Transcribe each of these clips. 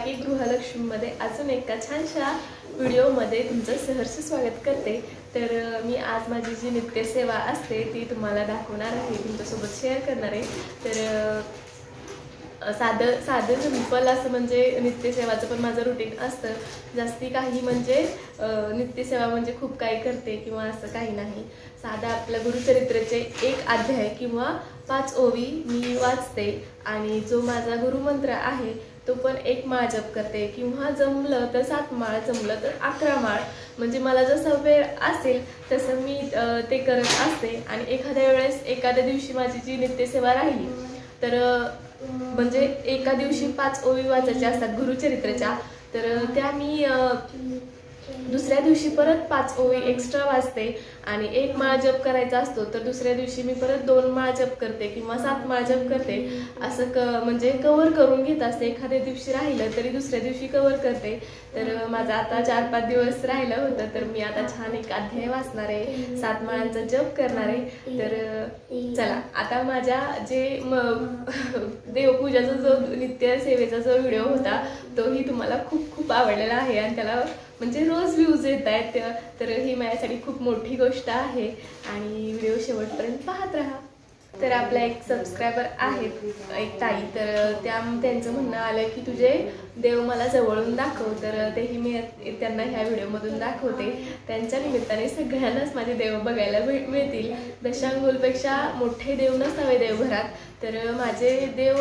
की गृहलक्ष्मीमध्ये अजून एका छानशा व्हिडिओमध्ये तुमचं सहर्ष स्वागत करते। तर मी आज माझी जी नित्यसेवा असते ती तुम्हाला दाखवणार आहे, तुमच्यासोबत शेअर करणार आहे। तर साधं सिंपल असं म्हणजे नित्यसेवाचं पण माझं रुटीन असतं। जास्ती काही म्हणजे नित्यसेवा म्हणजे खूप काही करते किंवा असं काही नाही। साधा आपल्या गुरुचरित्राचे एक अध्याय किंवा 5 ओवी मी वाचते आणि जो माझा गुरुमंत्र आहे तो पण एक माळ जप करते किंवा जमलं तर 7 माळ, जमलं तर 11 माळ, म्हणजे मला जसं वेळ असेल तसं मी ते करत असते। आणि एखाद्या वेळेस एखाद्या दिवशी माझी जी नित्यसेवा राहिली तर म्हणजे एका दिवशी 5 ओवी वाचायच्या असतात गुरुचरित्राच्या, तर त्या मी दुसऱ्या दिवशी परत 5 ओवी एक्स्ट्रा वाचते आणि 1 माळ जप करायचा असतो तर दुसऱ्या दिवशी मी परत 2 माळ जप करते किंवा 7 माळ जप करते। असं म्हणजे कव्हर करून घेत असते। एखाद्या दिवशी राहिलं तरी दुसऱ्या दिवशी कव्हर करते। तर माझा आता 4-5 दिवस राहिलं होतं तर मी आता छान एक अध्याय वाचणार आहे, 7 माळांचा जप करणार आहे। तर चला आता माझ्या जे देवपूजाचा जो नित्य सेवेचा जो व्हिडिओ होता तोही तुम्हाला खूप आवडलेला आहे आणि त्याला म्हणजे रोज व्ह्यूज येत आहेत। तर ही माझ्यासाठी खूप मोठी गोष्ट आहे आणि व्हिडिओ शेवटपर्यंत पाहत राहा। तर आपला एक सबस्क्रायबर आहेत, एक ताई, तर त्यांचं म्हणणं आलं की तुझे देव मला जवळून दाखव, तर तेही मी त्यांना ह्या व्हिडिओमधून दाखवते। त्यांच्या निमित्ताने सगळ्यांनाच माझे देव बघायला मिळतील। दशांगुलपेक्षा मोठे देव नसावे देवघरात, तर माझे देव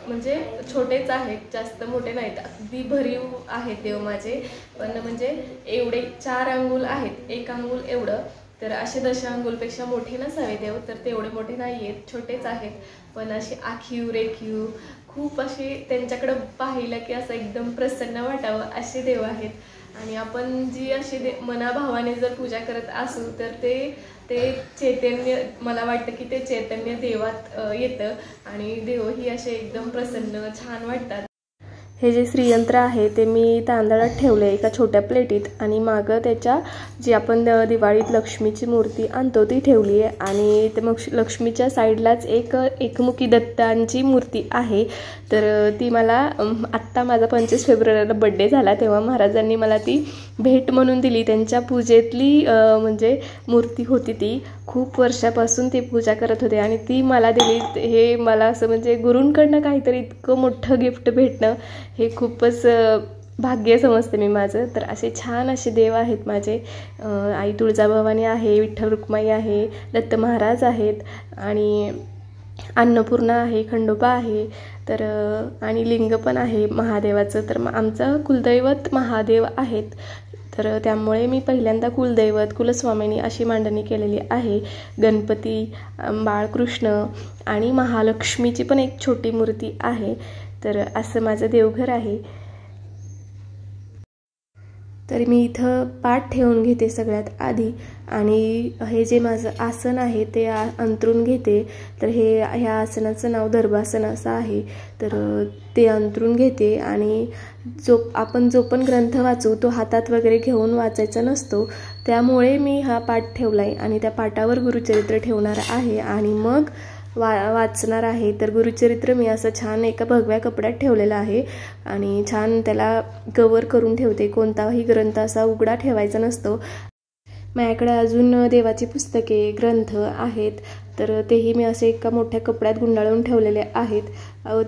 म्हणजे छोटेच आहेत, जास्त मोठे नाहीत, अगदी भरीव आहेत देव माझे, पण म्हणजे एवढे 4 अंगुल आहेत, 1 अंगुल एवढं, तर असे दशांगुलपेक्षा मोठे नसावे देव, तर तेवढे मोठे नाही आहेत, छोटेच आहेत, पण असे आखीव रेखीव खूप असे त्यांच्याकडे पाहिलं की असं एकदम प्रसन्न वाटावं असे देव आहेत। आणि आपण जी अशी मनाभावाने जर पूजा करत असू तर ते चैतन्य, मला वाटतं की ते चैतन्य देवात येतं आणि देव ही असे एकदम प्रसन्न छान वाटतात। हे जे श्रीयंत्र आहे ते मी तांदळात ठेवले एका छोट्या प्लेटीत आणि मागं त्याच्या जी आपण दिवाळीत लक्ष्मीची मूर्ती आणतो ती ठेवली आहे आणि ते मग लक्ष्मीच्या साईडलाच एक एकमुखी दत्तांची मूर्ती आहे। तर ती मला आत्ता माझा 25 फेब्रुवारीला बड्डे झाला तेव्हा महाराजांनी मला ती भेट म्हणून दिली। त्यांच्या पूजेतली म्हणजे मूर्ती होती ती, खूप वर्षापासून ती पूजा करत होते आणि ती मला दिली। हे मला असं म्हणजे गुरूंकडनं काहीतरी इतकं मोठं गिफ्ट भेटणं हे खूपच भाग्य समजते मी माझं। तर असे छान असे देव आहेत माझे, आई तुळजाभवानी आहे, विठ्ठल रुक्माई आहे, दत्त महाराज आहेत आणि अन्नपूर्णा आहे, खंडोबा आहे, तर आणि लिंग पण आहे महादेवाचं। तर आमचं कुलदैवत महादेव आहेत, तर त्यामुळे मी पहिल्यांदा कुलदैवत कुलस्वामिनी अशी मांडणी केलेली आहे। गणपती, बाळकृष्ण आणि महालक्ष्मीची पण एक छोटी मूर्ती आहे। तर असं माझं देवघर आहे। तर मी इथं पाठ ठेवून घेते सगळ्यात आधी आणि हे जे माझं आसन आहे ते अंतरून घेते। तर ह्या आसनाचं नाव दर्भासन असं आहे, तर ते अंतरून घेते आणि आपण जो पण ग्रंथ वाचू तो हातात वगैरे घेऊन वाचायचा नसतो, त्यामुळे मी हा पाठ ठेवला आहे आणि त्या पाठावर गुरुचरित्र ठेवणार आहे आणि मग वाचणार आहे। तर गुरुचरित्र मी असं छान एका भगव्या कपड्यात ठेवलेलं आहे आणि छान त्याला कव्हर करून ठेवते, कोणताही ग्रंथ असा उघडा ठेवायचा नसतो। माझ्याकडे अजून देवाची पुस्तके ग्रंथ आहेत, तर तेही मी असे एका मोठ्या कपड्यात गुंडाळून ठेवलेले आहेत,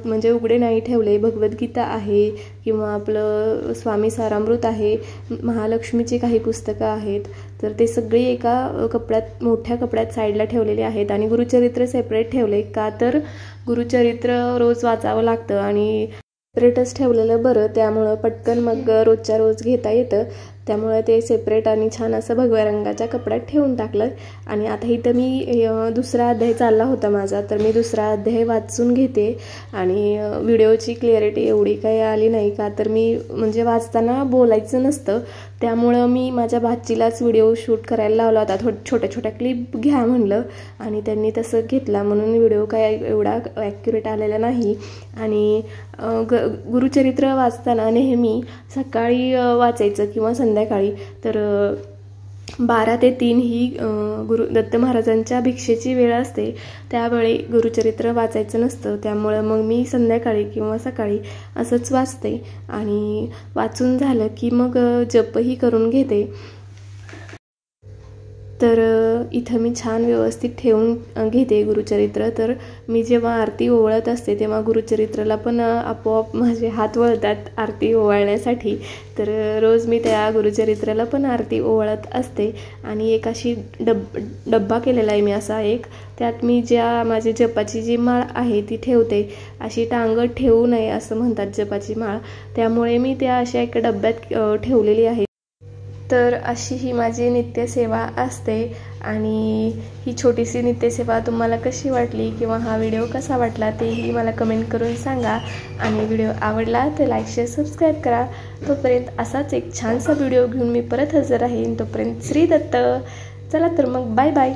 म्हणजे उघडे नाही ठेवले। भगवद्गीता आहे किंवा आपलं स्वामी सारामृत आहे, महालक्ष्मीची काही पुस्तकं आहेत, तर ते सगळी एका कपड्यात मोठ्या कपड्यात साईडला ठेवलेले आहेत आणि गुरुचरित्र सेपरेट ठेवले का तर गुरुचरित्र रोज वाचावं लागतं आणि सेपरेटच ठेवलेलं बरं, त्यामुळं पटकन मग रोजच्या रोज घेता येतं, त्यामुळे ते सेपरेट आणि छान असं भगव्या रंगाच्या कपड्यात ठेवून टाकलं। आणि आता इथं मी दुसरा अध्याय चालला होता माझा, तर मी दुसरा अध्याय वाचून घेते आणि व्हिडिओची क्लिअरिटी एवढी काही आली नाही का तर मी म्हणजे वाचताना बोलायचं नसतं, त्यामुळं मी माझ्या भाचीलाच व्हिडिओ शूट करायला लावला होता, छोट्या क्लिप घ्या म्हणलं आणि त्यांनी तसं घेतला, म्हणून व्हिडिओ काय एवढा ॲक्युरेट आलेला नाही। आणि गुरुचरित्र वाचताना नेहमी सकाळी वाचायचं किंवा संध्याकाळी, तर 12 ते 3 ही गुरु दत्त महाराजांच्या भिक्षेची वेळ असते. त्यावेळी गुरुचरित्र वाचायचं नसतं, त्यामुळं मग मी संध्याकाळी किंवा सकाळी असंच वाचते आणि वाचून झालं की मग जपही करून घेते. तर इथं मी छान व्यवस्थित ठेवून घेते गुरुचरित्र. तर मी जेव्हा आरती ओवाळत असते तेव्हा गुरुचरित्राला पण आपोआप माझे हात वळतात आरती ओवाळण्यासाठी. तर रोज मी त्या गुरुचरित्राला पण आरती ओवाळत असते आणि एक अशी डब्बा केलेला आहे मी असा एक, त्यात मी माझी जपाची जी माळ आहे ती ठेवते. अशी टांगत ठेवू नये असं म्हणतात जपाची माळ, त्यामुळे मी त्या अशा एका डब्यात ठेवलेली आहे. तर अशी ही माझी नित्यसेवा असते आणि ही छोटीशी नित्यसेवा तुम्हाला कशी वाटली किंवा हा व्हिडिओ कसा वाटला तेही मला कमेंट करून सांगा. आणि व्हिडिओ आवडला तर लाईक शेअर सबस्क्राईब करा. तोपर्यंत असाच एक छानसा व्हिडिओ घेऊन मी परत हजर राहीन. तोपर्यंत श्री दत्त. चला तर मग बाय बाय.